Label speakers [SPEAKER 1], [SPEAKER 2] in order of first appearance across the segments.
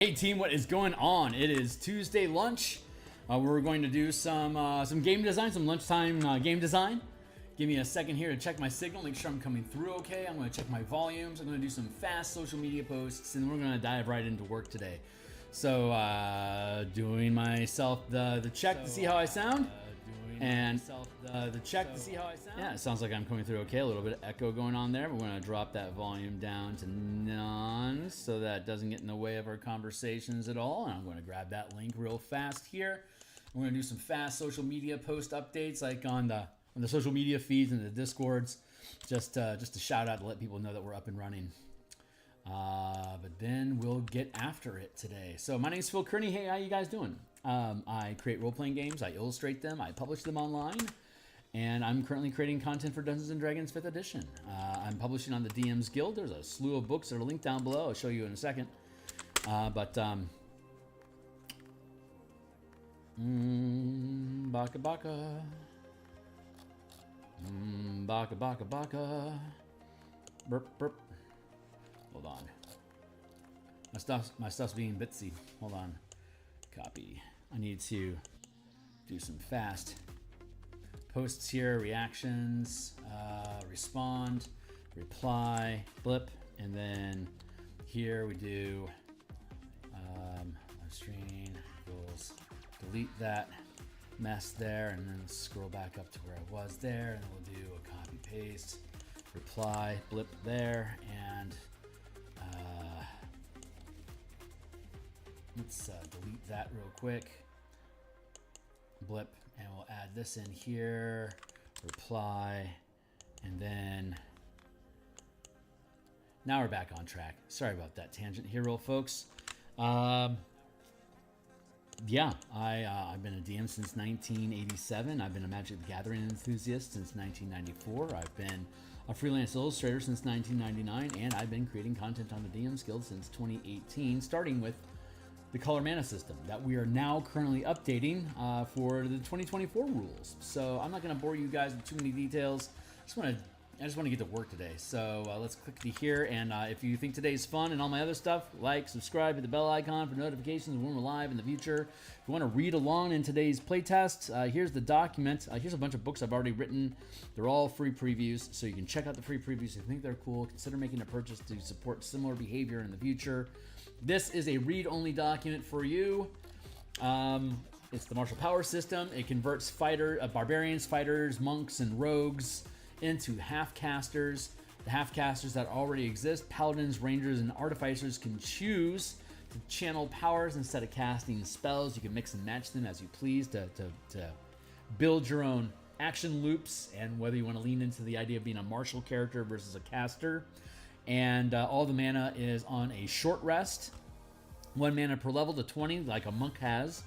[SPEAKER 1] Hey team, what is going on? It is Tuesday lunch. We're going to do some game design, some lunchtime game design. Give me a second here to check my signal, make sure I'm coming through okay. I'm going to check my volumes. I'm going to do some fast social media posts, and we're going to dive right into work today. So, doing myself the check to see how I sound. Yeah, it sounds like I'm coming through okay. A little bit of echo going on there. We're going to drop that volume down to none so that it doesn't get in the way of our conversations at all. And I'm going to grab that link real fast here. We're going to do some fast social media post updates, like on the social media feeds and the Discords, just a shout out to let people know that we're up and running. But then we'll get after it today. So my name is Phil Kearney. Hey, how you guys doing? I create role-playing games, I illustrate them, I publish them online, and I'm currently creating content for Dungeons & Dragons 5th edition. I'm publishing on the DMsGuild. There's a slew of books that are linked down below. I'll show you in a second. Baka baka. Baka baka baka. Burp burp. Hold on. My stuff's being bitsy. Hold on. Copy. I need to do some fast posts here, reactions, respond, reply, blip, and then here we do live stream equals delete that mess there, and then scroll back up to where I was there, and then we'll do a copy paste, reply, blip there, and let's delete that real quick. Blip, and we'll add this in here. Reply, and then now we're back on track. Sorry about that tangent here, real folks. Yeah, I've been a DM since 1987. I've been a Magic the Gathering enthusiast since 1994. I've been a freelance illustrator since 1999, and I've been creating content on the DMsGuild since 2018, starting with the color mana system that we are now currently updating for the 2024 rules. So I'm not going to bore you guys with too many details. I just want to get to work today. So let's click to here, and if you think today's fun and all my other stuff, like, subscribe, hit the bell icon for notifications when we're live in the future. If you want to read along in today's playtest, here's the document. Here's a bunch of books I've already written. They're all free previews, so you can check out the free previews if you think they're cool. Consider making a purchase to support similar behavior in the future. This is a read-only document for you. It's the martial power system. It converts barbarians, fighters, monks, and rogues into half-casters. The half-casters that already exist, paladins, rangers, and artificers, can choose to channel powers instead of casting spells. You can mix and match them as you please to build your own action loops, and whether you want to lean into the idea of being a martial character versus a caster. And all the mana is on a short rest. 1 mana per level to 20, like a monk has.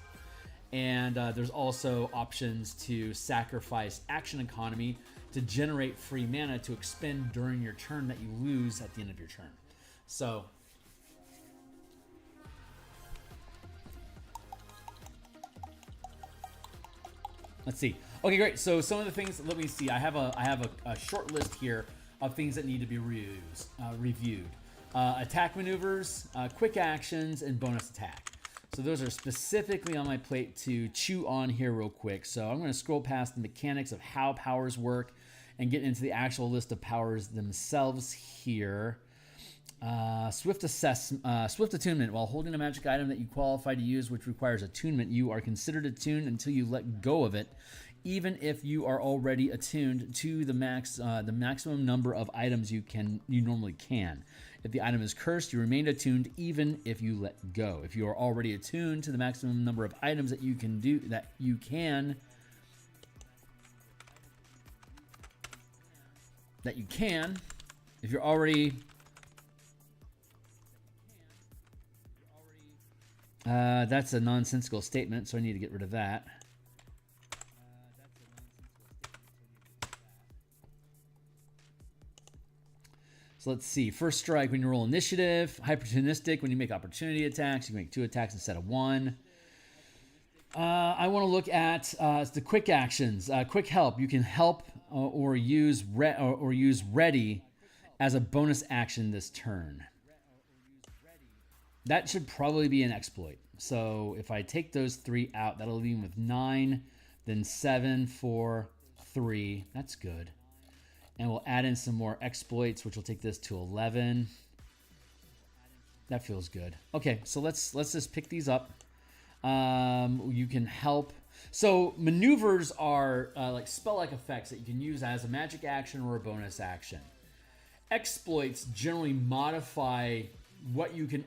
[SPEAKER 1] And there's also options to sacrifice action economy to generate free mana to expend during your turn that you lose at the end of your turn. So let's see. Okay, great. So some of the things, let me see. I have a short list here of things that need to be reviewed. Attack maneuvers, quick actions, and bonus attack. So those are specifically on my plate to chew on here real quick. So I'm going to scroll past the mechanics of how powers work and get into the actual list of powers themselves here. Swift attunement. While holding a magic item that you qualify to use, which requires attunement, you are considered attuned until you let go of it, even if you are already attuned to the maximum number of items you normally can. If the item is cursed, you remain attuned even if you let go. If you are already attuned to the maximum number of items that you can do, if you're already that's a nonsensical statement, so I need to get rid of that. So let's see. First strike when you roll initiative. Hypertunistic when you make opportunity attacks. You can make 2 attacks instead of 1. I want to look at the quick actions. Quick help. You can help or use ready as a bonus action this turn. that should probably be an exploit. So if I take those 3 out, that'll leave me with 9, then 7, 4, 3. That's good. And we'll add in some more exploits, which will take this to 11. That feels good. Okay, so let's just pick these up. You can help. So maneuvers are like spell-like effects that you can use as a magic action or a bonus action. Exploits generally modify what you can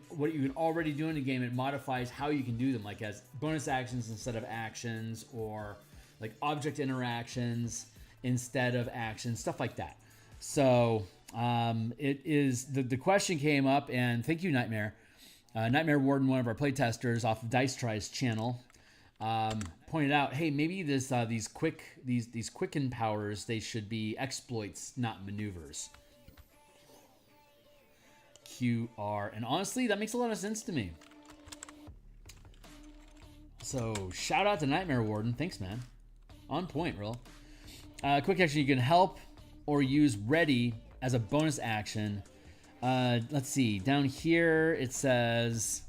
[SPEAKER 1] already do in the game. It modifies how you can do them, like as bonus actions instead of actions, or like object interactions instead of actions, stuff like that. So it is the question came up, and thank you, Nightmare. Nightmare Warden, one of our playtesters off of Dice Try's channel, pointed out, hey, maybe these quicken powers, they should be exploits, not maneuvers. QR, and honestly, that makes a lot of sense to me. So shout out to Nightmare Warden, thanks, man. On point, real. Quick action, you can help or use ready as a bonus action. Let's see, down here it says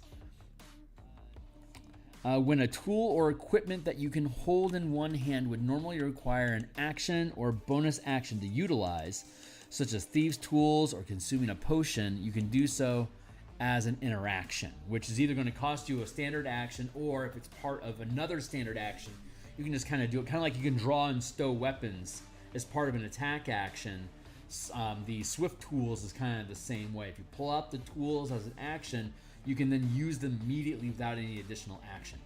[SPEAKER 1] when a tool or equipment that you can hold in one hand would normally require an action or bonus action to utilize, such as thieves' tools or consuming a potion, you can do so as an interaction, which is either going to cost you a standard action, or if it's part of another standard action, you can just kind of do it, kind of like you can draw and stow weapons as part of an attack action. The swift tools is kind of the same way. If you pull out the tools as an action, you can then use them immediately without any additional action.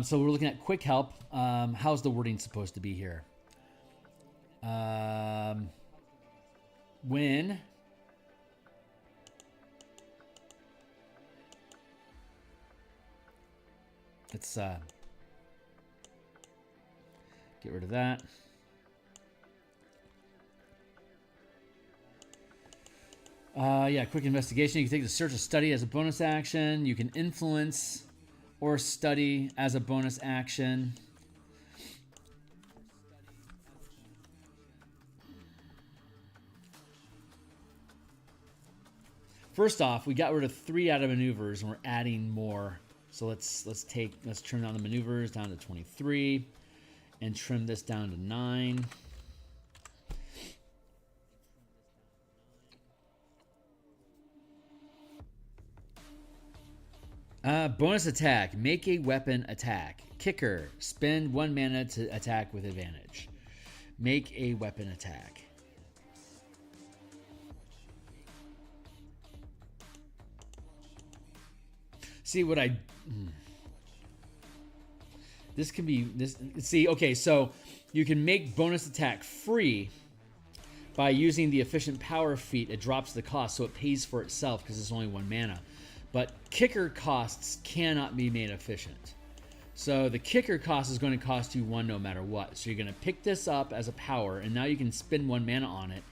[SPEAKER 1] So we're looking at quick help. How's the wording supposed to be here? When let's get rid of that. Yeah, quick investigation. You can take the search or study as a bonus action. You can influence or study as a bonus action. First off, we got rid of 3 out of maneuvers, and we're adding more. So let's trim down the maneuvers down to 23, and trim this down to 9. Bonus attack. Make a weapon attack. Kicker. Spend 1 mana to attack with advantage. Make a weapon attack. See what I... This can be... this. See, okay, so you can make bonus attack free by using the efficient power feat. It drops the cost, so it pays for itself because it's only 1 mana. But kicker costs cannot be made efficient. So the kicker cost is going to cost you 1 no matter what. So you're going to pick this up as a power, and now you can spend 1 mana on it.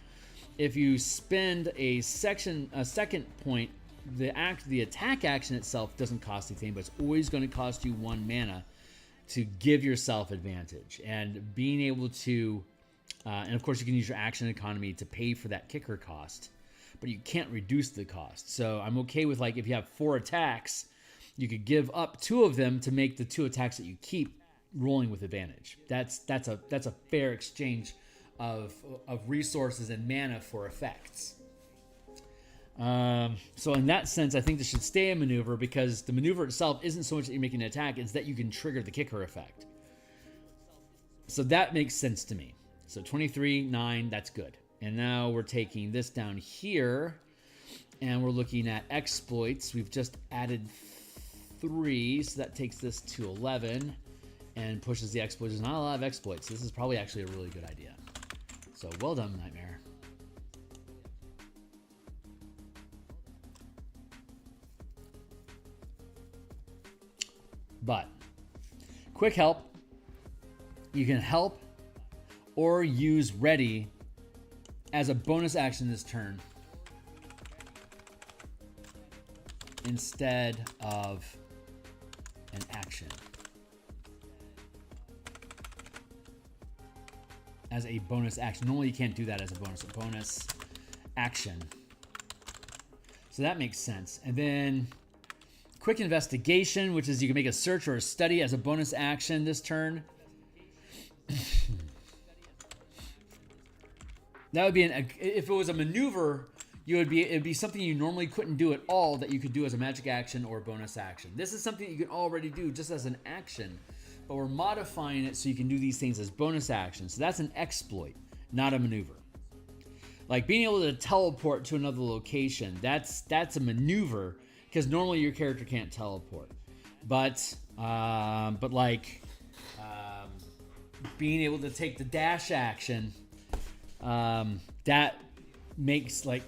[SPEAKER 1] If you spend a second point, the attack action itself doesn't cost anything, but it's always going to cost you 1 mana to give yourself advantage. And being able to, and of course you can use your action economy to pay for that kicker cost, but you can't reduce the cost. So I'm okay with, like, if you have 4 attacks, you could give up 2 of them to make the 2 attacks that you keep rolling with advantage. That's a fair exchange of resources and mana for effects. So in that sense, I think this should stay a maneuver, because the maneuver itself isn't so much that you're making an attack, it's that you can trigger the kicker effect. So that makes sense to me. So 23, 9, that's good. And now we're taking this down here, and we're looking at exploits. We've just added 3, so that takes this to 11 and pushes the exploits. There's not a lot of exploits. This is probably actually a really good idea. So well done, Nightmare. But quick help, you can help or use ready as a bonus action this turn instead of an action. As a bonus action. Normally you can't do that as a bonus action. So that makes sense. And then quick investigation, which is you can make a search or a study as a bonus action this turn. That would be if it was a maneuver, it'd be something you normally couldn't do at all that you could do as a magic action or bonus action. This is something you can already do just as an action, but we're modifying it so you can do these things as bonus actions. So that's an exploit, not a maneuver. Like being able to teleport to another location, that's a maneuver because normally your character can't teleport. But being able to take the dash action, that makes like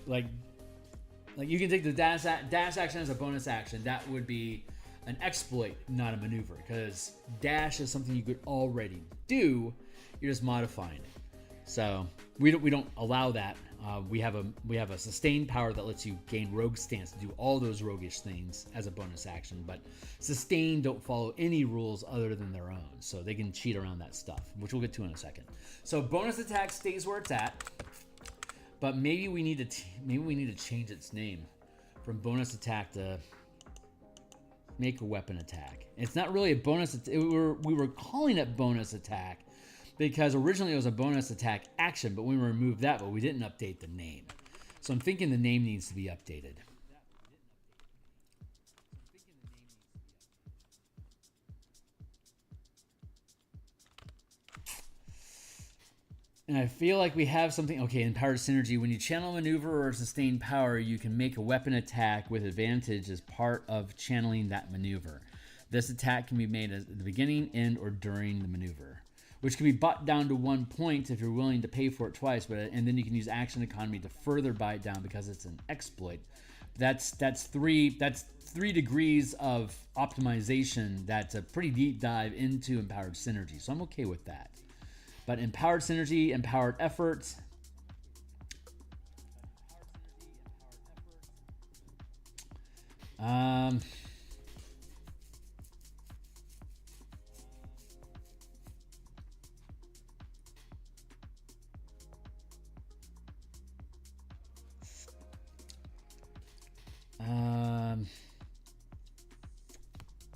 [SPEAKER 1] you can take the dash action as a bonus action. That would be an exploit, not a maneuver, because dash is something you could already do. You're just modifying it. So we don't allow that. We have a sustained power that lets you gain rogue stance to do all those roguish things as a bonus action, but sustain don't follow any rules other than their own, so they can cheat around that stuff, which we'll get to in a second. So bonus attack stays where it's at, but maybe we need to change its name from bonus attack to make a weapon attack. It's not really a bonus. We were calling it bonus attack because originally it was a bonus attack action, but we removed that, but we didn't update the name. So I'm thinking the name needs to be updated. And I feel like we have something. Okay, empowered synergy. When you channel maneuver or sustain power, you can make a weapon attack with advantage as part of channeling that maneuver. This attack can be made at the beginning, end, or during the maneuver, which can be bought down to 1 point if you're willing to pay for it twice. And then you can use action economy to further buy it down because it's an exploit. That's three degrees of optimization. That's a pretty deep dive into empowered synergy. So I'm okay with that. But empowered synergy, empowered effort.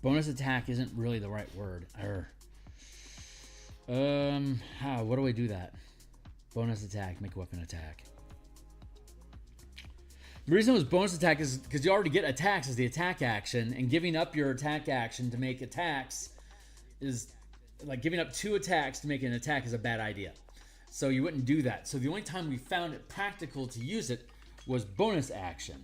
[SPEAKER 1] Bonus attack isn't really the right word. What do I do that? Bonus attack, make a weapon attack. The reason it was bonus attack is because you already get attacks as the attack action, and giving up your attack action to make attacks is like giving up 2 attacks to make an attack is a bad idea. So you wouldn't do that. So the only time we found it practical to use it was bonus action.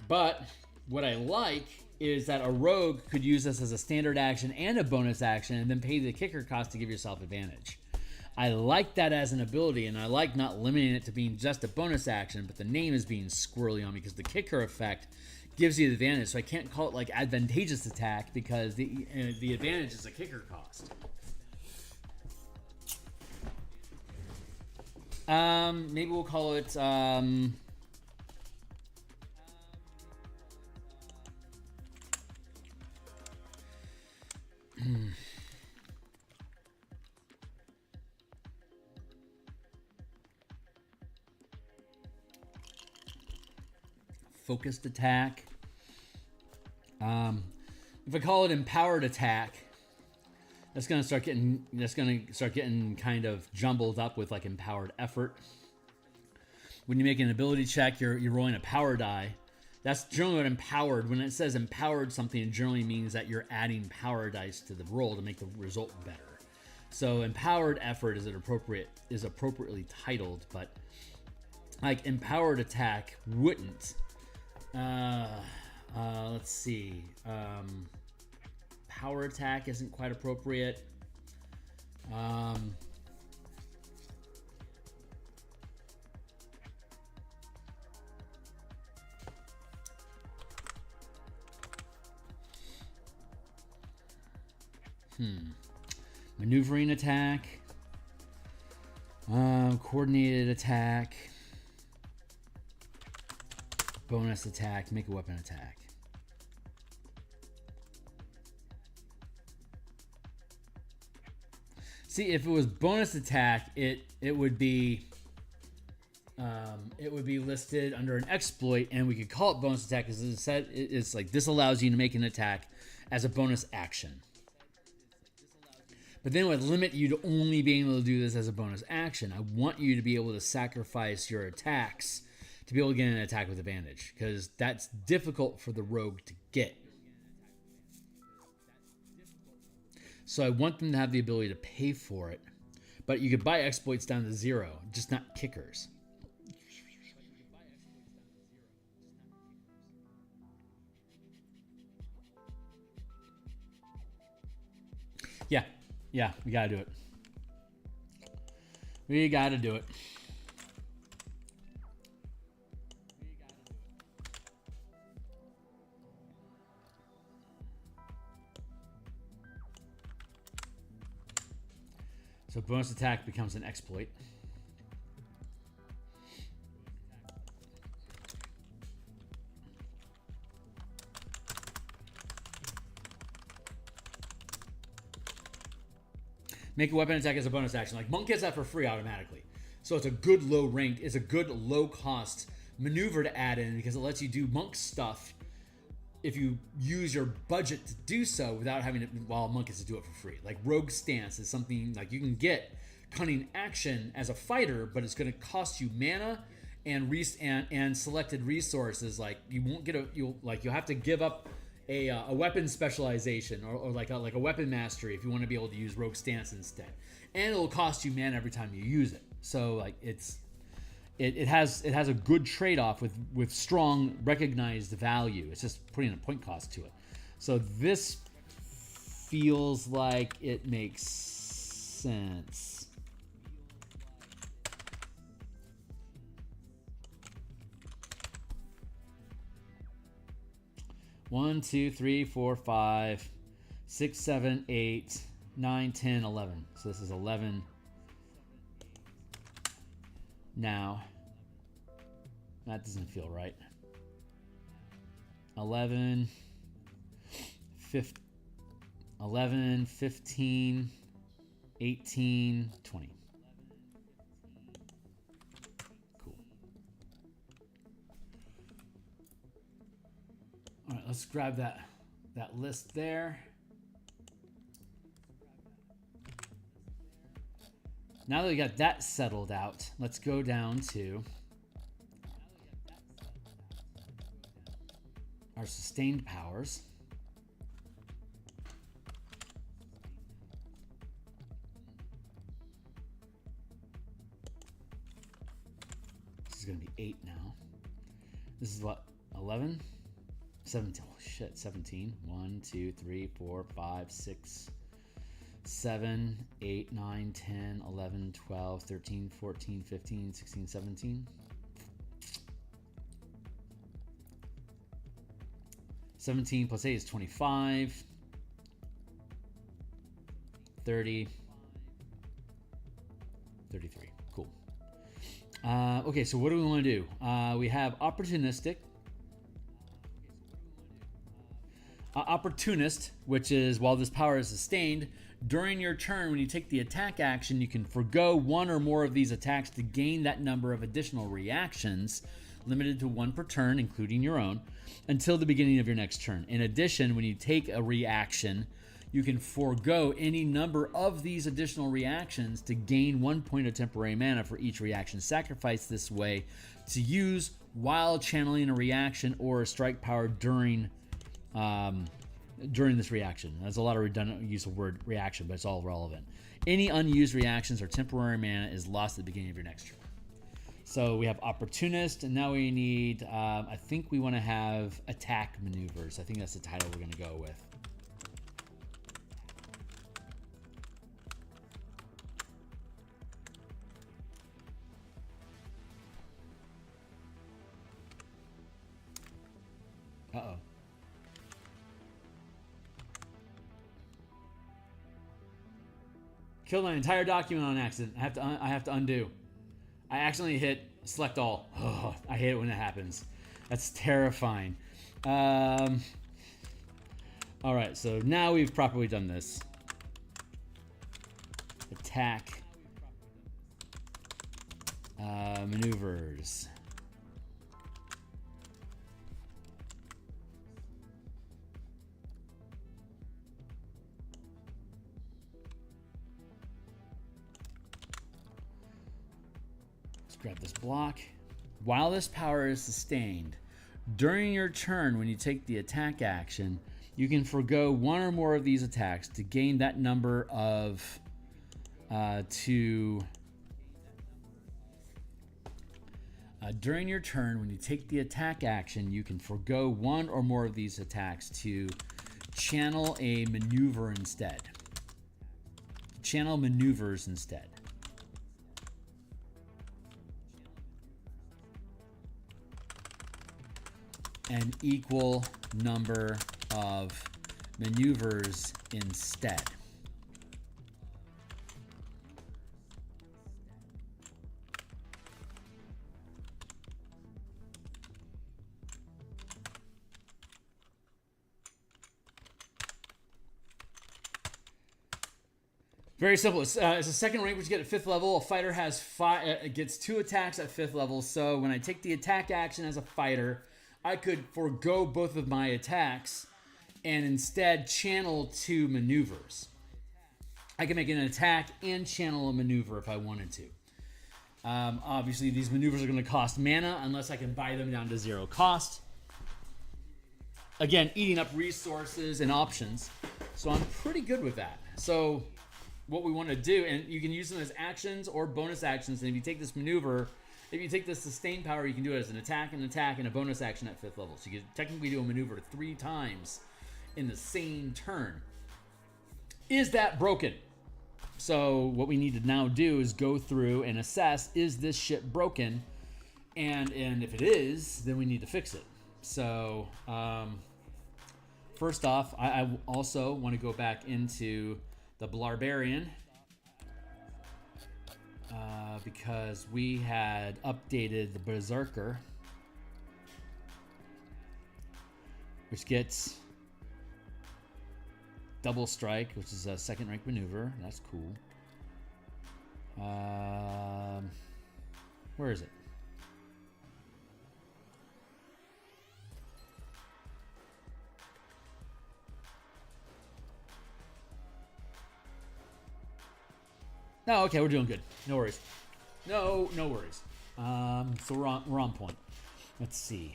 [SPEAKER 1] But what I like is that a rogue could use this as a standard action and a bonus action and then pay the kicker cost to give yourself advantage. I like that as an ability, and I like not limiting it to being just a bonus action, but the name is being squirrely on me because the kicker effect gives you the advantage. So I can't call it like advantageous attack because the advantage is a kicker cost. Maybe we'll call it focused attack. If I call it empowered attack, that's gonna start getting kind of jumbled up with like empowered effort. When you make an ability check, you're rolling a power die. That's generally what empowered. When it says empowered something, it generally means that you're adding power dice to the roll to make the result better. So empowered effort is appropriately titled, but like empowered attack wouldn't. Let's see. Power attack isn't quite appropriate. Maneuvering attack. Coordinated attack. Bonus attack. Make a weapon attack. See, if it was bonus attack, it would be it would be listed under an exploit, and we could call it bonus attack because it's like this allows you to make an attack as a bonus action. But then it would limit you to only being able to do this as a bonus action. I want you to be able to sacrifice your attacks to be able to get an attack with advantage, because that's difficult for the rogue to get. So I want them to have the ability to pay for it. But you could buy exploits down to 0, just not kickers. Yeah, we gotta do it. We gotta do it. So bonus attack becomes an exploit. Make a weapon attack as a bonus action. Like Monk gets that for free automatically. So it's a good low ranked, it's a good low cost maneuver to add in because it lets you do Monk stuff if you use your budget to do so without having to, while Monk gets to do it for free. Like Rogue Stance is something like you can get cunning action as a fighter, but it's going to cost you mana and selected resources. Like you won't get you'll have to give up a weapon specialization or like a weapon mastery if you want to be able to use Rogue Stance instead, and it'll cost you mana every time you use it. So like it has a good trade-off with strong recognized value. It's just putting a point cost to it. So this feels like it makes sense. One, 2, 3, 4, 5, 6, 7, 8, 9, 10, 11. So this is 11. Now, that doesn't feel right. 11, 15, 18, 20. Cool. All right, let's grab that list there. Now that we got that settled out, let's go down to our sustained powers. This is going to be 8 now. This is what, 11? 17. Oh shit, 17. 1, 2, 3, 4, 5, 6, 7, 8, 9, 10, 11, 12, 13, 14, 15, 16, 17. 17 plus 8 is 25. 30. 33. Cool. Okay, so what do we want to do? We have opportunistic. Opportunist, which is while this power is sustained, during your turn, when you take the attack action, you can forgo one or more of these attacks to gain that number of additional reactions, limited to 1 per turn, including your own, until the beginning of your next turn. In addition, when you take a reaction, you can forgo any number of these additional reactions to gain 1 point of temporary mana for each reaction sacrificed this way to use while channeling a reaction or a strike power during this reaction. There's a lot of redundant use of word reaction, but it's all relevant. Any unused reactions or temporary mana is lost at the beginning of your next turn. So we have opportunist, and now we need, I think we want to have attack maneuvers. I think that's the title we're going to go with. Uh-oh. Killed my entire document on accident. I have to undo. I accidentally hit select all. Oh, I hate it when it happens. That's terrifying. All right, so now we've properly done this. Attack Maneuvers. Let's grab this block. While this power is sustained, during your turn when you take the attack action, you can forgo one or more of these attacks to gain that number of during your turn, when you take the attack action, you can forgo one or more of these attacks to channel a maneuver instead. Channel maneuvers instead. An equal number of maneuvers instead. Very simple. It's a second rank which you get at 5th level. A fighter has gets 2 attacks at 5th level. So when I take the attack action as a fighter, I could forgo both of my attacks and instead channel 2 maneuvers. I can make an attack and channel a maneuver if I wanted to. Obviously, these maneuvers are going to cost mana unless I can buy them down to 0 cost. Again, eating up resources and options. So I'm pretty good with that. So what we want to do, and you can use them as actions or bonus actions. And if you take this maneuver, if you take the sustain power, you can do it as an attack, and a bonus action at 5th level. So you can technically do a maneuver 3 times in the same turn. Is that broken? So what we need to now do is go through and assess, is this shit broken? And if it is, then we need to fix it. So first off, I also want to go back into the Barbarian because we had updated the Berserker, which gets double strike, which is a 2nd rank maneuver. That's cool. Where is it? No, okay, we're doing good. No worries. No worries. So we're on point. Let's see.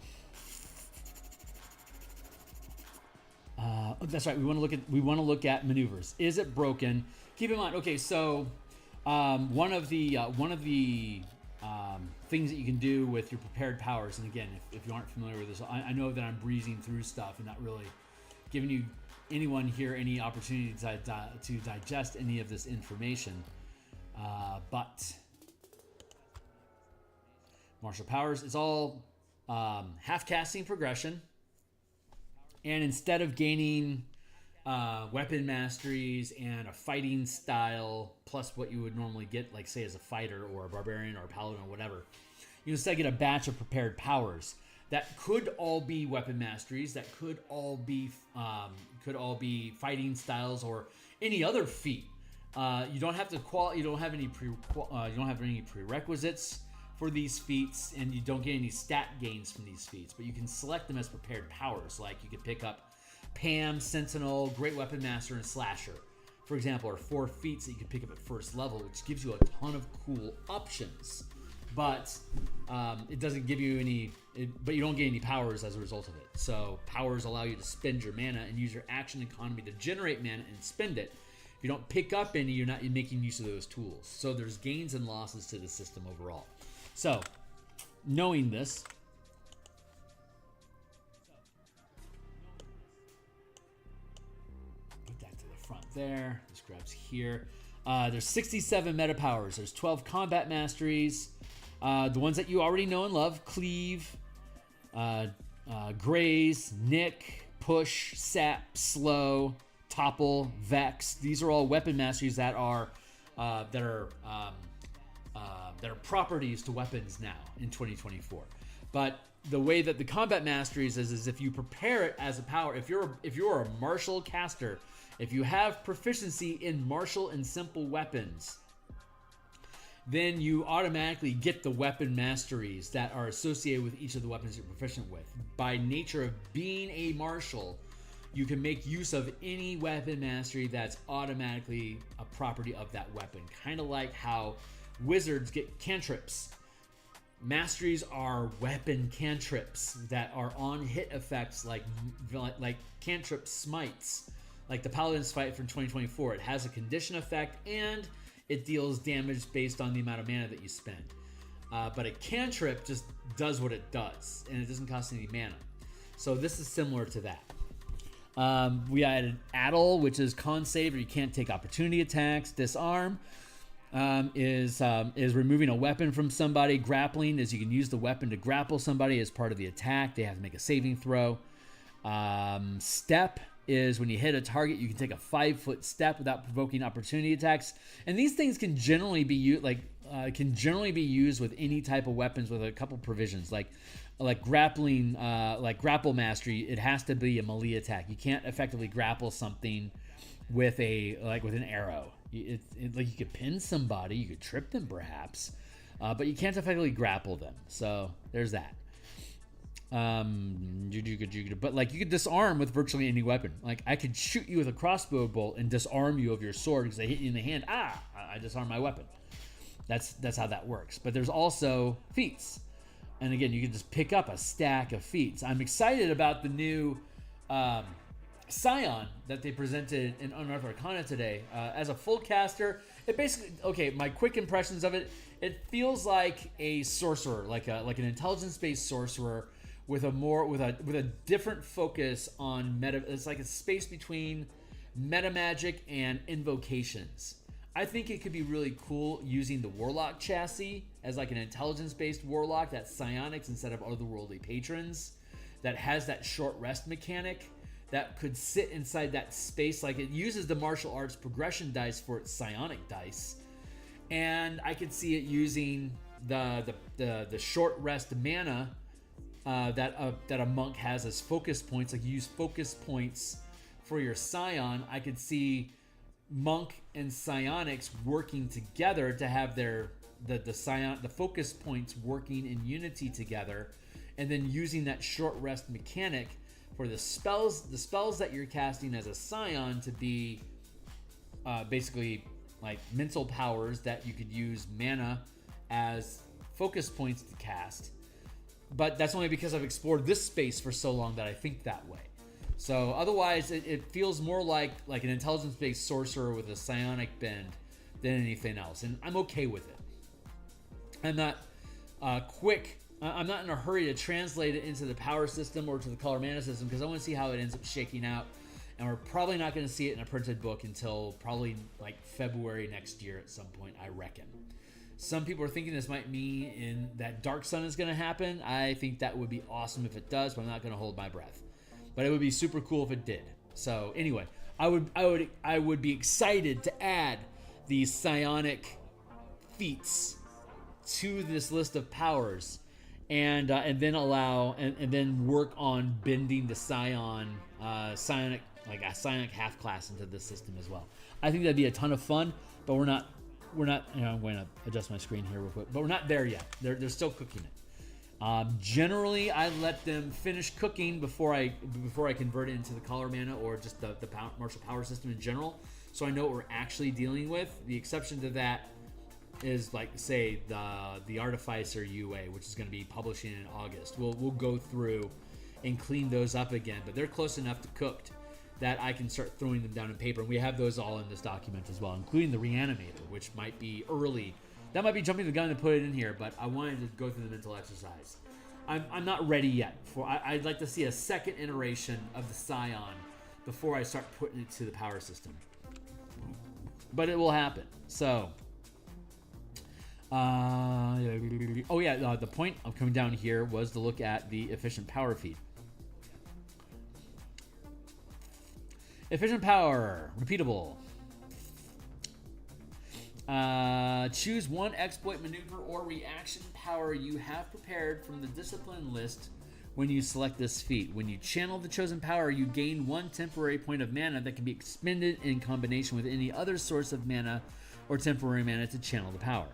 [SPEAKER 1] That's right. We want to look at maneuvers. Is it broken? Keep in mind. Okay, so one of the things that you can do with your prepared powers, and again, if you aren't familiar with this, I know that I'm breezing through stuff and not really giving anyone here any opportunity to digest any of this information. But martial powers is all half casting progression, and instead of gaining weapon masteries and a fighting style plus what you would normally get, like say as a fighter or a barbarian or a paladin or whatever, you instead get a batch of prepared powers that could all be weapon masteries, that could all be fighting styles or any other feat. You don't have to you don't have any prerequisites for these feats, and you don't get any stat gains from these feats, but you can select them as prepared powers. Like you could pick up Pam, Sentinel, Great Weapon Master, and Slasher, for example, are 4 feats that you can pick up at 1st level, which gives you a ton of cool options. But it doesn't give you any, but you don't get any powers as a result of it. So powers allow you to spend your mana and use your action economy to generate mana and spend it. If you don't pick up any, you're not making use of those tools. So there's gains and losses to the system overall. So, knowing this, put that to the front there. This grabs here. There's 67 meta powers. There's 12 combat masteries. The ones that you already know and love: Cleave, Graze, Nick, Push, Sap, Slow, Topple, Vex. These are all weapon masteries that are properties to weapons now in 2024. But the way that the combat masteries is if you prepare it as a power, if you're a martial caster, if you have proficiency in martial and simple weapons, then you automatically get the weapon masteries that are associated with each of the weapons you're proficient with. By nature of being a martial, you can make use of any weapon mastery that's automatically a property of that weapon. Kind of like how wizards get cantrips. Masteries are weapon cantrips that are on hit effects like cantrip smites. Like the Paladin's Fight from 2024. It has a condition effect and it deals damage based on the amount of mana that you spend. But a cantrip just does what it does, and it doesn't cost any mana. So this is similar to that. We added Addle, which is con save, or you can't take opportunity attacks. Disarm is removing a weapon from somebody. Grappling is you can use the weapon to grapple somebody as part of the attack. They have to make a saving throw. Step is when you hit a target, you can take a 5-foot step without provoking opportunity attacks. And these things can generally be used with any type of weapons with a couple provisions, like grappling, like grapple mastery. It has to be a melee attack. You can't effectively grapple something with an arrow. Like you could pin somebody, you could trip them perhaps, but you can't effectively grapple them. So there's that. But like you could disarm with virtually any weapon. Like I could shoot you with a crossbow bolt and disarm you of your sword because I hit you in the hand. I disarm my weapon. That's how that works. But there's also feats, and again, you can just pick up a stack of feats. I'm excited about the new Scion that they presented in Unearthed Arcana today. As a full caster, it basically, my quick impressions of it. It feels like a sorcerer, like an intelligence-based sorcerer with a different focus on meta. It's like a space between meta magic and invocations. I think it could be really cool using the Warlock chassis as like an intelligence-based Warlock that's psionics instead of otherworldly patrons, that has that short rest mechanic that could sit inside that space. Like it uses the martial arts progression dice for its psionic dice, and I could see it using the short rest mana that a monk has as focus points. Like you use focus points for your Scion. I could see monk and psionics working together to have the focus points working in unity together, and then using that short rest mechanic for the spells that you're casting as a Scion to be basically like mental powers that you could use mana as focus points to cast. But that's only because I've explored this space for so long that I think that way. So otherwise, it feels more like an intelligence-based sorcerer with a psionic bend than anything else, and I'm okay with it. I'm not I'm not in a hurry to translate it into the power system or to the color mana system because I want to see how it ends up shaking out, and we're probably not going to see it in a printed book until probably like February next year at some point, I reckon. Some people are thinking this might mean that Dark Sun is going to happen. I think that would be awesome if it does, but I'm not going to hold my breath. But it would be super cool if it did. So anyway, I would be excited to add these psionic feats to this list of powers, and then work on bending the psionic like a psionic half class into this system as well. I think that'd be a ton of fun, but we're not. I'm going to adjust my screen here real quick, but we're not there yet. They're still cooking it. Generally, I let them finish cooking before I convert it into the color mana or just the martial power system in general, so I know what we're actually dealing with. The exception to that is like say the Artificer UA, which is going to be publishing in August. We'll go through and clean those up again, but they're close enough to cooked that I can start throwing them down in paper. And we have those all in this document as well, including the Reanimator, which might be early. That might be jumping the gun to put it in here, but I wanted to go through the mental exercise. I'm not ready yet. I'd like to see a second iteration of the Scion before I start putting it to the power system. But it will happen. So, the point of coming down here was to look at the efficient power feed. Efficient power, repeatable. Choose one exploit, maneuver, or reaction power you have prepared from the discipline list when you select this feat. When you channel the chosen power, you gain one temporary point of mana that can be expended in combination with any other source of mana or temporary mana to channel the power.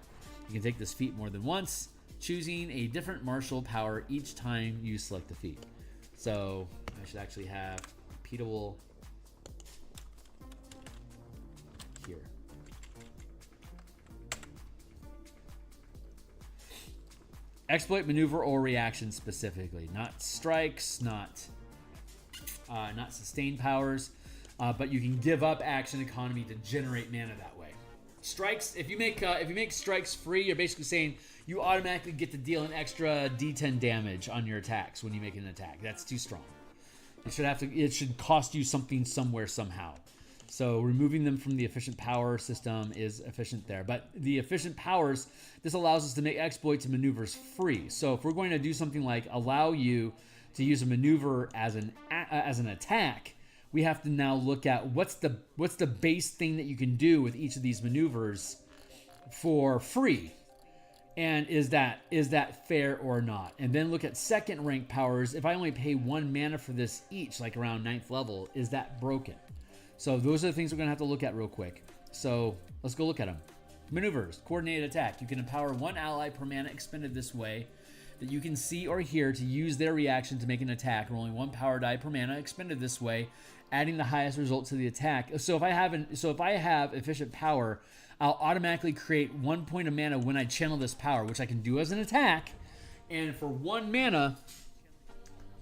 [SPEAKER 1] You can take this feat more than once, choosing a different martial power each time you select the feat. So I should actually have repeatable here. Exploit, maneuver, or reaction specifically. Not strikes, not sustained powers, but you can give up action economy to generate mana that way. Strikes, if you make strikes free, you're basically saying you automatically get to deal an extra D10 damage on your attacks when you make an attack. That's too strong. It should cost you something somewhere somehow. So removing them from the efficient power system is efficient there. But the efficient powers, this allows us to make exploits and maneuvers free. So if we're going to do something like allow you to use a maneuver as an attack, we have to now look at what's the base thing that you can do with each of these maneuvers for free. And is that fair or not? And then look at second rank powers. If I only pay 1 mana for this each, like around 9th level, is that broken? So those are the things we're going to have to look at real quick. So let's go look at them. Maneuvers, coordinated attack. You can empower 1 ally per mana expended this way that you can see or hear to use their reaction to make an attack, rolling 1 power die per mana expended this way, adding the highest result to the attack. So if I have efficient power, I'll automatically create 1 point of mana when I channel this power, which I can do as an attack. And for 1 mana,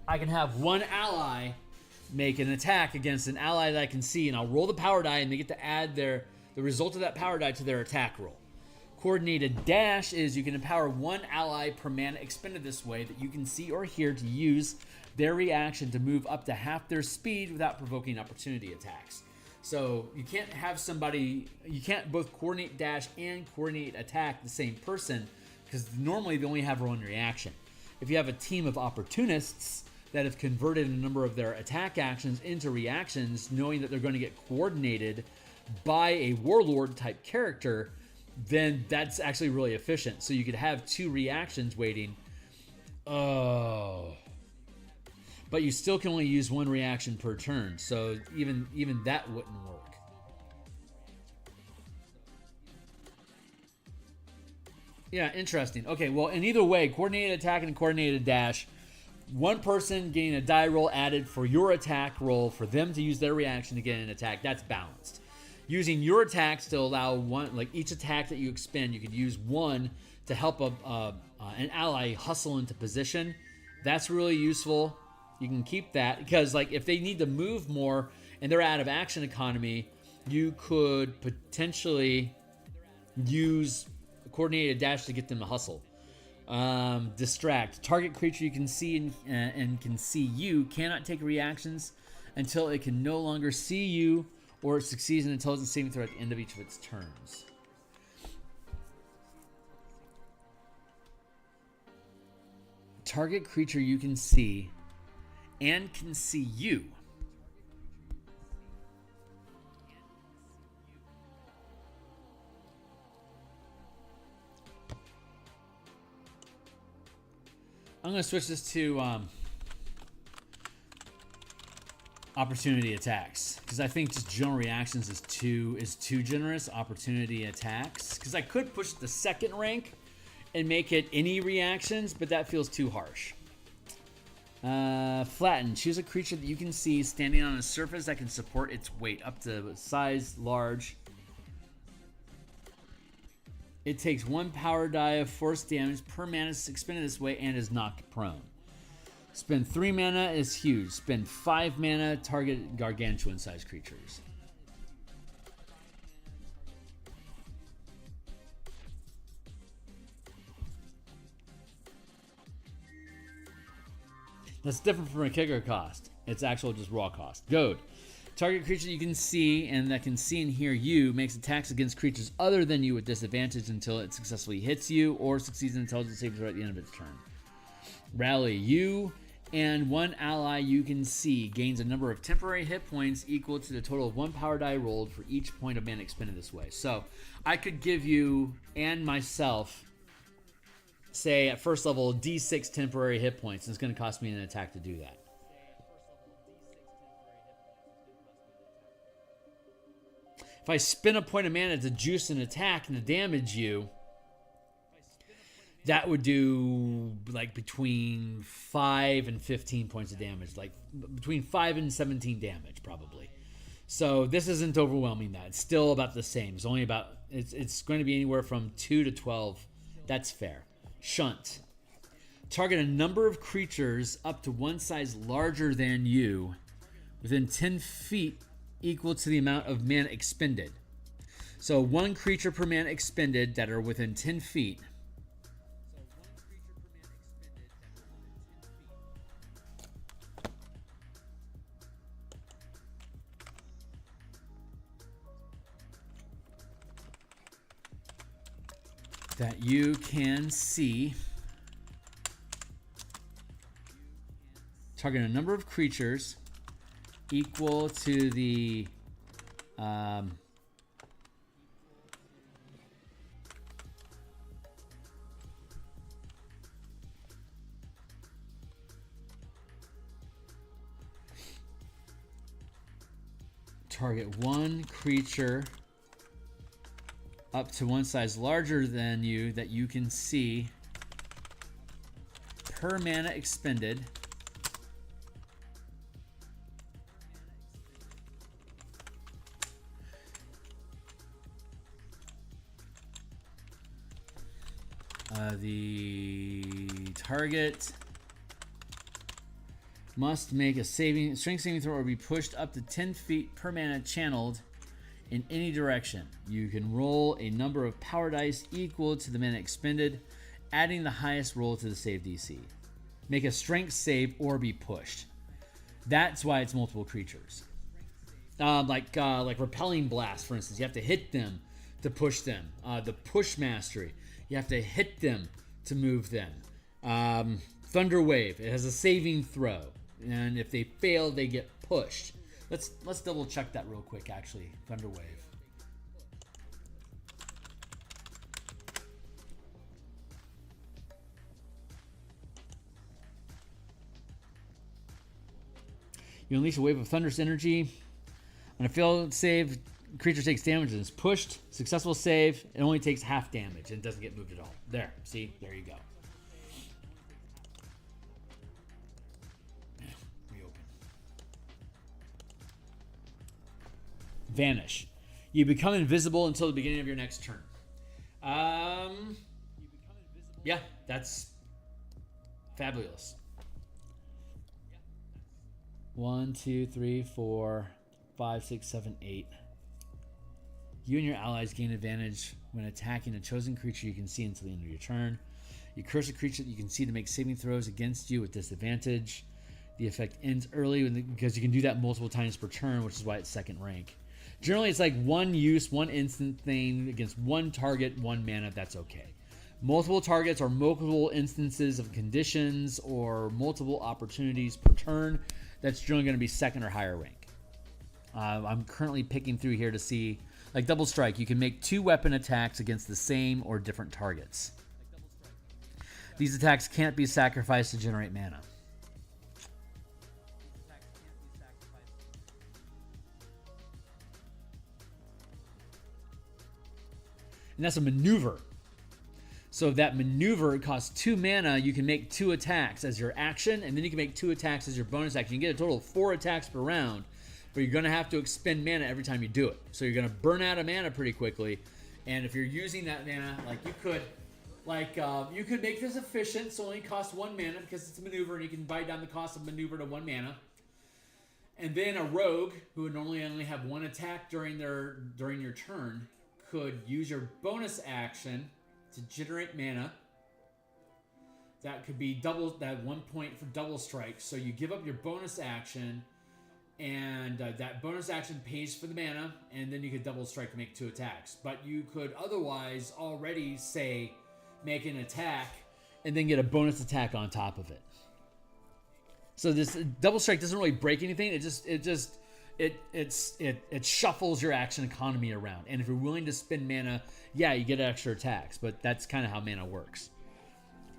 [SPEAKER 1] I can have 1 ally make an attack against an ally that I can see, and I'll roll the power die, and they get to add the result of that power die to their attack roll. Coordinated dash is you can empower 1 ally per mana expended this way that you can see or hear to use their reaction to move up to half their speed without provoking opportunity attacks. So you can't both coordinate dash and coordinate attack the same person, because normally they only have one reaction. If you have a team of opportunists that have converted a number of their attack actions into reactions, knowing that they're going to get coordinated by a warlord type character, then that's actually really efficient. So you could have 2 reactions waiting. Oh. But you still can only use 1 reaction per turn. So even that wouldn't work. Yeah, interesting. Okay, well, in either way, coordinated attack and coordinated dash, 1 person getting a die roll added for your attack roll for them to use their reaction to get an attack. That's balanced. Using your attacks to allow one, like each attack that you expend, you could use 1 to help an ally hustle into position. That's really useful. You can keep that because, like, if they need to move more and they're out of action economy, you could potentially use a coordinated dash to get them to hustle. Distract. Target creature you can see and can see you cannot take reactions until it can no longer see you, or it succeeds an intelligence saving throw at the end of each of its turns. Target creature you can see and can see you. I'm going to switch this to opportunity attacks, because I think just general reactions is too generous. Opportunity attacks, because I could push the 2nd rank and make it any reactions, but that feels too harsh. Flatten. Choose a creature that you can see standing on a surface that can support its weight up to size large. It takes 1 power die of force damage per mana expended this way and is knocked prone. Spend 3 mana is huge. Spend 5 mana, target gargantuan sized creatures. That's different from a kicker cost. It's actual just raw cost. Goad. Target creature you can see and that can see and hear you makes attacks against creatures other than you with disadvantage until it successfully hits you or succeeds an intelligence saving throw at the end of its turn. Rally. You and 1 ally you can see gains a number of temporary hit points equal to the total of 1 power die rolled for each point of mana expended this way. So I could give you and myself, say at first level, D6 temporary hit points, and it's going to cost me an attack to do that. If I spend a point of mana to juice an attack and to damage you, that would do like between 5 and 15 points of damage, like between 5 and 17 damage probably. So this isn't overwhelming that. It's still about the same. It's only about, it's going to be anywhere from 2 to 12. That's fair. Shunt. Target a number of creatures up to one size larger than you within 10 feet equal to the amount of mana expended. So one creature per mana expended that are within 10 feet. That you can see. Target a number of creatures equal to the target one creature up to one size larger than you that you can see per mana expended. The target must make a strength saving throw or be pushed up to 10 feet per mana channeled in any direction. You can roll a number of power dice equal to the mana expended, adding the highest roll to the save DC. Make a strength save or be pushed. That's why it's multiple creatures. Like repelling blast, for instance. You have to hit them to push them. The push mastery. You have to hit them to move them. Thunder Wave. It has a saving throw, and if they fail, they get pushed. Let's double check that real quick. Actually, Thunder Wave. You unleash a wave of thunderous energy. On a failed save, creature takes damage and is pushed. Successful save, it only takes half damage and doesn't get moved at all. There, see? There you go. Reopen. Vanish. You become invisible until the beginning of your next turn. Yeah, that's fabulous. 1, 2, 3, 4, 5, 6, 7, 8. You and your allies gain advantage when attacking a chosen creature you can see until the end of your turn. You curse a creature that you can see to make saving throws against you with disadvantage. The effect ends early because you can do that multiple times per turn, which is why it's second rank. Generally, it's like one use, one instant thing against one target, one mana. That's okay. Multiple targets or multiple instances of conditions or multiple opportunities per turn. That's generally going to be second or higher rank. I'm currently picking through here to see, like Double Strike, you can make 2 weapon attacks against the same or different targets. These attacks can't be sacrificed to generate mana. And that's a maneuver. So if that maneuver costs 2 mana, you can make 2 attacks as your action, and then you can make 2 attacks as your bonus action. You can get a total of 4 attacks per round, but you're going to have to expend mana every time you do it. So you're going to burn out of mana pretty quickly. And if you're using that mana, you could make this efficient, so it only costs 1 mana because it's a maneuver, and you can buy down the cost of maneuver to 1 mana. And then a rogue, who would normally only have 1 attack during your turn, could use your bonus action to generate mana. That could be that 1 point for Double Strike. So you give up your bonus action, and that bonus action pays for the mana, and then you could Double Strike to make 2 attacks. But you could otherwise already, say, make an attack and then get a bonus attack on top of it. So this Double Strike doesn't really break anything. It shuffles your action economy around. And if you're willing to spend mana, yeah, you get extra attacks, but that's kind of how mana works.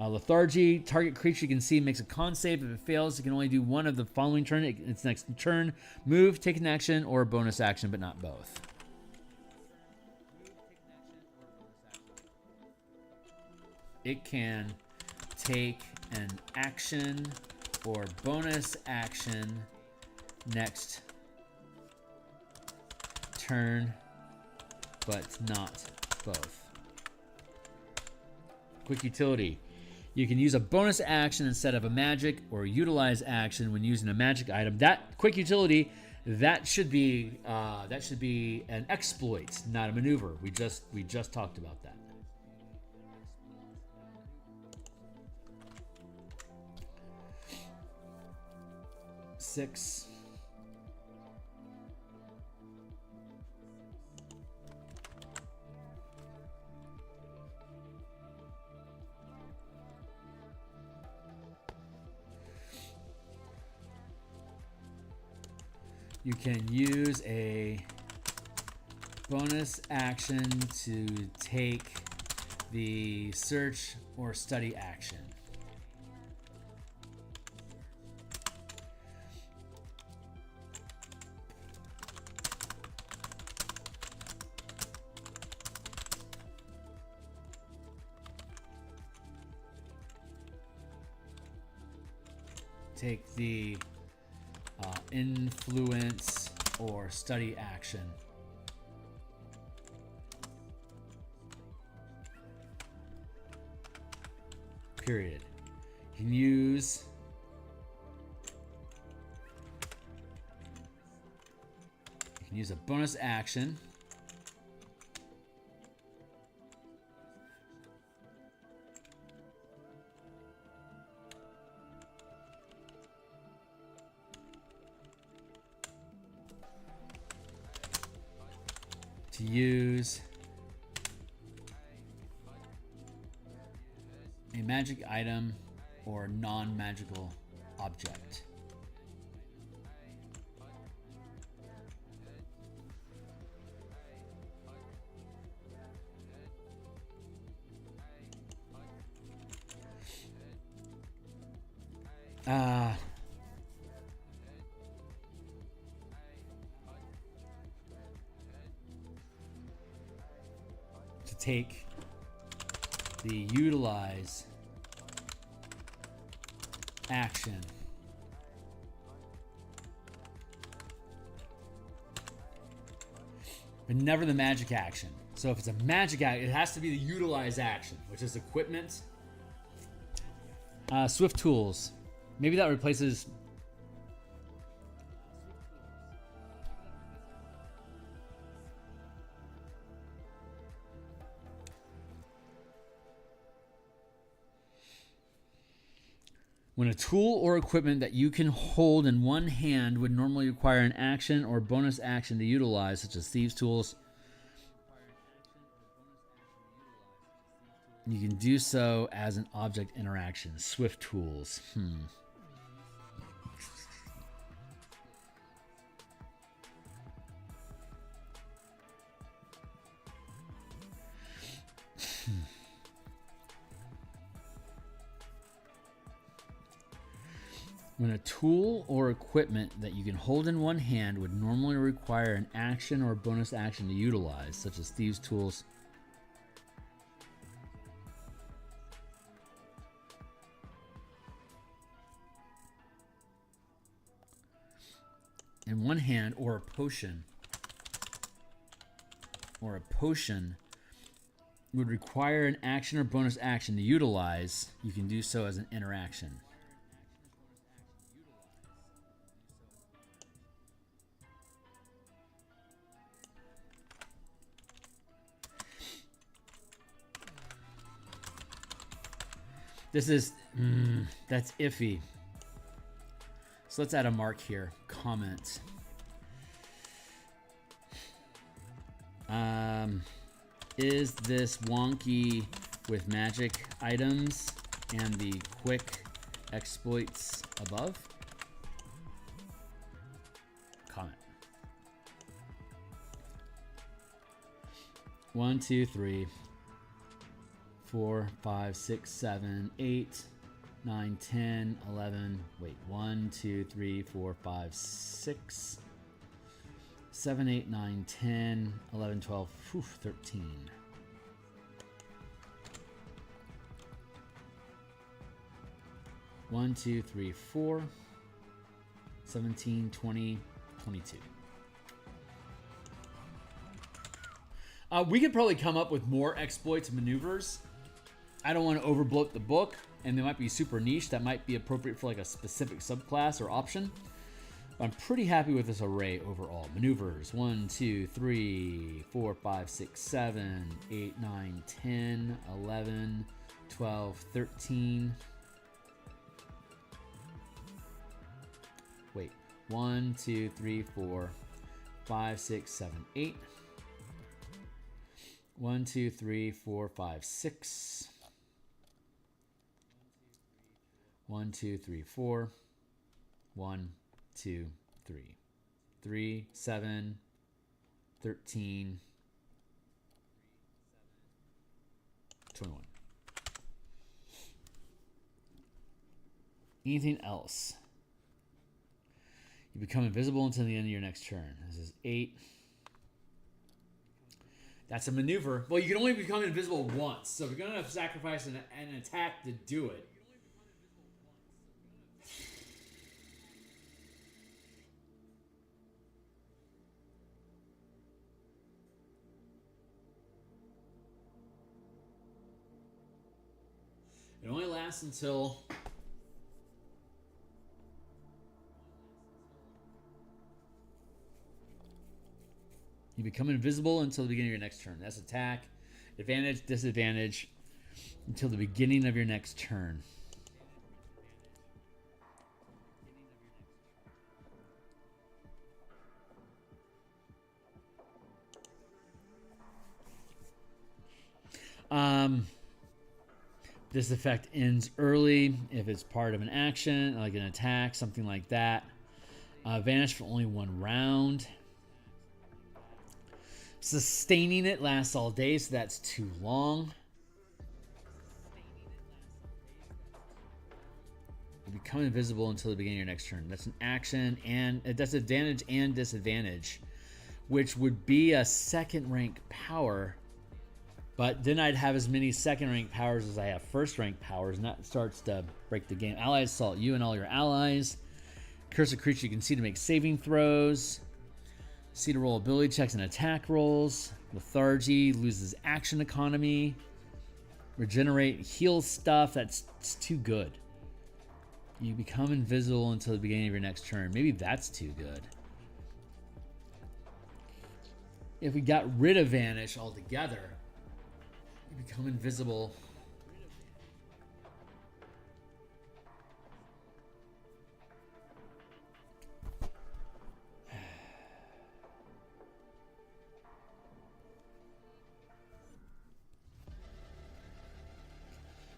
[SPEAKER 1] Lethargy, target creature you can see makes a con save. If it fails, it can only do one of the following turn. Its next turn, move, take an action, or a bonus action, but not both. it can take an action or bonus action next turn, but not both. Quick utility. You can use a bonus action instead of a magic or utilize action when using a magic item. That quick utility, that should be an exploit, not a maneuver. We just talked about that. Six. You can use a bonus action to take the search or study action. Take the influence or study action. Period. You can use a bonus action to use a magic item or non-magical object. To take the utilize action. But never the magic action. So if it's a magic action, it has to be the utilize action, which is equipment. Swift tools. Maybe that replaces... When a tool or equipment that you can hold in one hand would normally require an action or bonus action to utilize, such as thieves' tools, you can do so as an object interaction. Swift tools. When a tool or equipment that you can hold in one hand would normally require an action or bonus action to utilize, such as thieves' tools, in one hand, or a potion would require an action or bonus action to utilize, you can do so as an interaction. This is, that's iffy. So let's add a mark here. Comment. Is this wonky with magic items and the quick exploits above? Comment. 1, 2, 3, 4, 5, 6, 7, 8, 9, 10, 11. Wait, 1, 2, 3, 4, 5, 6, 7, 8, 9, 10, 11, 12, 13. 1, 2, 3, 4. 17, 20, 22. We could probably come up with more exploits and maneuvers. I don't want to overbloat the book, and they might be super niche. That might be appropriate for like a specific subclass or option. But I'm pretty happy with this array overall. Maneuvers 1, 2, 3, 4, 5, 6, 7, 8, 9, 10, 11, 12, 13. Wait. 1, 2, 3, 4, 5, 6, 7, 8. 1, 2, 3, 4, 5, 6. 1, 2, 3, 4. 1, 2, 3. 3, 7, 13, 21. Anything else? You become invisible until the end of your next turn. This is 8. That's a maneuver. Well, you can only become invisible once. So if you're going to sacrifice an attack to do it. It only lasts until... You become invisible until the beginning of your next turn. That's attack, advantage, disadvantage, until the beginning of your next turn. This effect ends early if it's part of an action, like an attack, something like that. Vanish for only 1 round. Sustaining it lasts all day, so that's too long. You become invisible until the beginning of your next turn. That's an action, and that's advantage and disadvantage, which would be a second rank power. But then I'd have as many second rank powers as I have first rank powers, and that starts to break the game. Allies assault you and all your allies. Curse a creature you can see to make saving throws. See to roll ability checks and attack rolls. Theurgy loses action economy. Regenerate, heal stuff. That's too good. You become invisible until the beginning of your next turn. Maybe that's too good. If we got rid of Vanish altogether, you become invisible.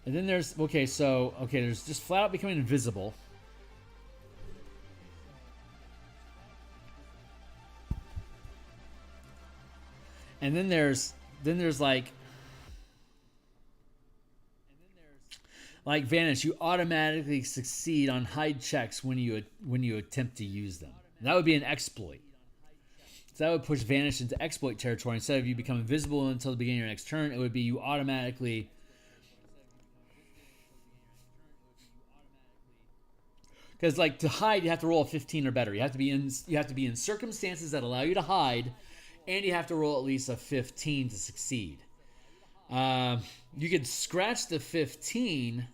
[SPEAKER 1] And then there's, there's just flat out becoming invisible. And then there's like Vanish, you automatically succeed on hide checks when you attempt to use them. And that would be an exploit. So that would push Vanish into exploit territory. Instead of you become invisible until the beginning of your next turn, it would be you automatically... Because like to hide, you have to roll a 15 or better. You have to be in circumstances that allow you to hide, and you have to roll at least a 15 to succeed. You could scratch the 15.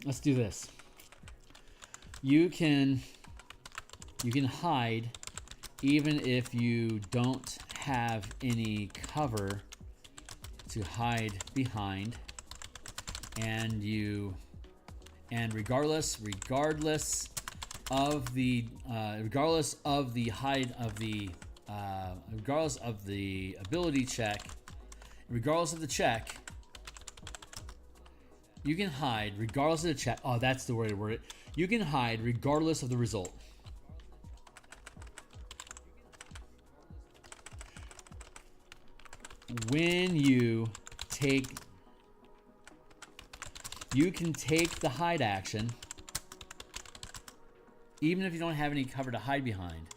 [SPEAKER 1] Let's do this. You can hide even if you don't have any cover to hide behind, and regardless of the ability check, regardless of the check, you can hide regardless of the check. Oh, that's the way to word it. You can hide regardless of the result. When you can take the hide action, even if you don't have any cover to hide behind.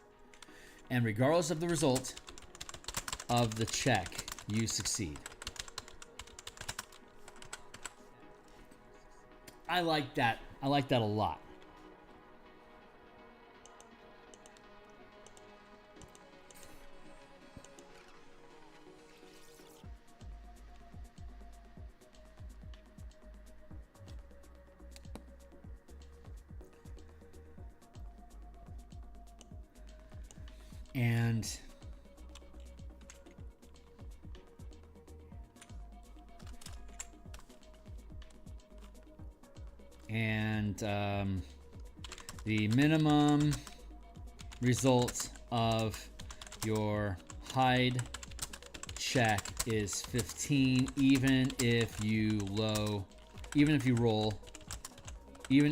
[SPEAKER 1] And regardless of the result of the check, you succeed. I like that. I like that a lot. And the minimum result of your hide check is 15, even if you roll, even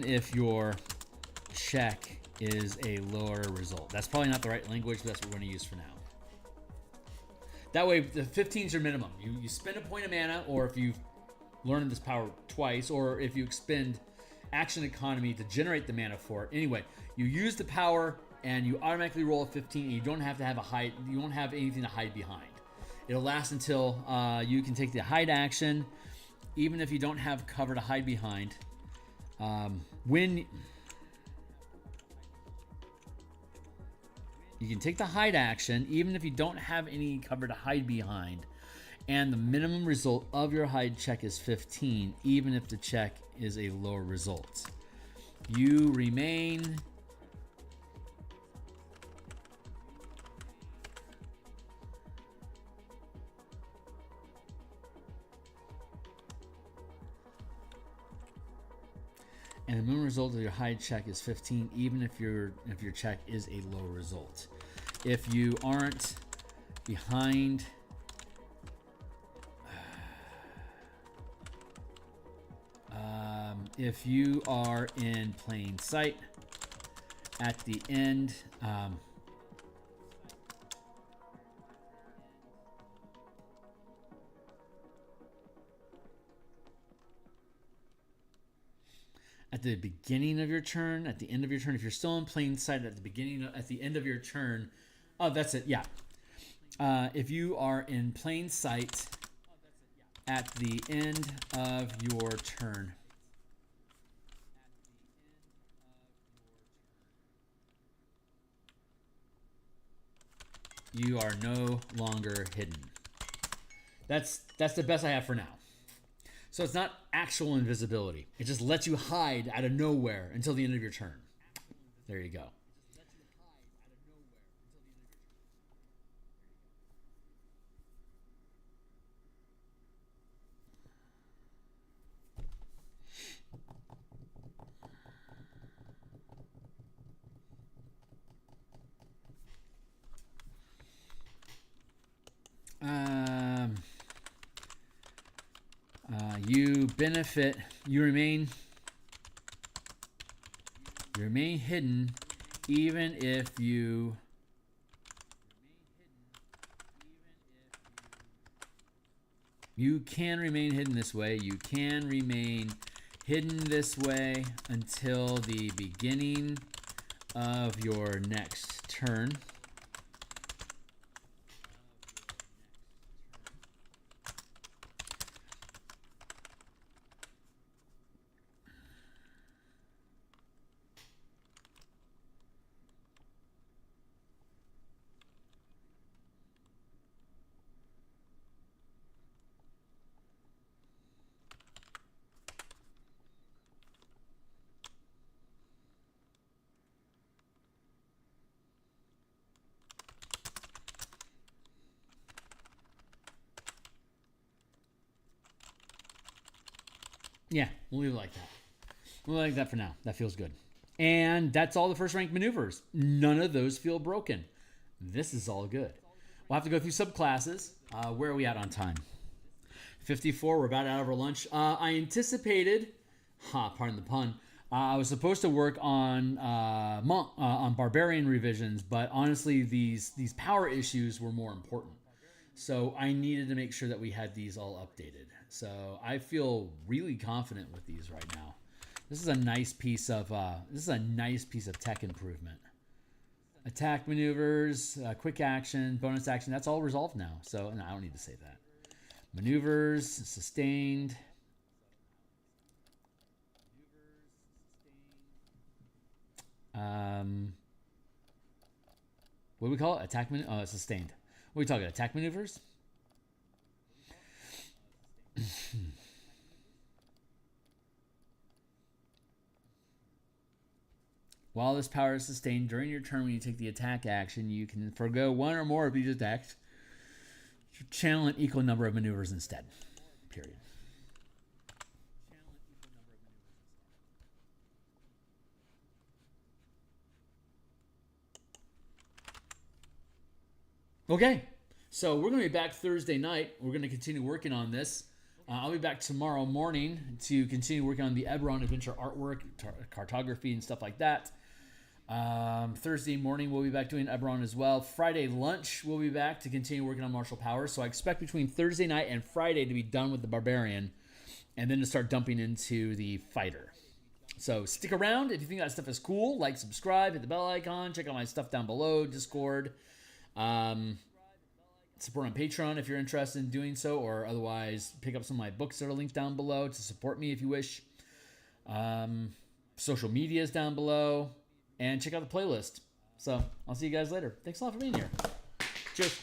[SPEAKER 1] if your check is a lower result. That's probably not the right language, but that's what we're going to use for now. That way, the 15 is your minimum. You spend a point of mana, or if you've learned this power twice, or if you expend action economy to generate the mana for it. Anyway, you use the power and you automatically roll a 15, and you don't have to have a hide. You don't have anything to hide behind. It'll last until you can take the hide action, even if you don't have cover to hide behind. When you can take the hide action, even if you don't have any cover to hide behind, and the minimum result of your hide check is 15, even if the check is a lower result. You remain and the minimum result of your hide check is 15, even if your check is a low result. If you aren't behind, if you are in plain sight at the end, at the beginning of your turn, at the end of your turn, if you're still in plain sight at the end of your turn, oh, that's it, yeah. If you are in plain sight at the end of your turn, you are no longer hidden. That's the best I have for now. So it's not actual invisibility. It just lets you hide out of nowhere until the end of your turn. There you go. You benefit. You remain hidden, even if you can remain hidden this way. You can remain hidden this way until the beginning of your next turn. Yeah, we'll leave it like that. We'll leave it like that for now. That feels good. And that's all the first rank maneuvers. None of those feel broken. This is all good. We'll have to go through subclasses. Where are we at on time? 54. We're about out of our lunch. I anticipated, pardon the pun. I was supposed to work on on barbarian revisions, but honestly, these power issues were more important. So I needed to make sure that we had these all updated. So I feel really confident with these right now. This is a nice piece of tech improvement. Attack maneuvers, quick action, bonus action. That's all resolved now. So no, I don't need to say that. Maneuvers, sustained. What do we call it? Attack sustained. What are we talking? Attack maneuvers? While this power is sustained during your turn when you take the attack action, you can forgo one or more of these attacks to channel an equal number of maneuvers instead. Period. Okay, so we're going to be back Thursday night. We're going to continue working on this. I'll be back tomorrow morning to continue working on the Eberron Adventure artwork, cartography, and stuff like that. Thursday morning, we'll be back doing Eberron as well. Friday lunch, we'll be back to continue working on martial powers. So I expect between Thursday night and Friday to be done with the Barbarian and then to start dumping into the Fighter. So stick around. If you think that stuff is cool, like, subscribe, hit the bell icon, check out my stuff down below, Discord. Support on Patreon if you're interested in doing so, or otherwise pick up some of my books that are linked down below to support me if you wish. Social media is down below, and check out the playlist. So I'll see you guys later. Thanks a lot for being here. Cheers.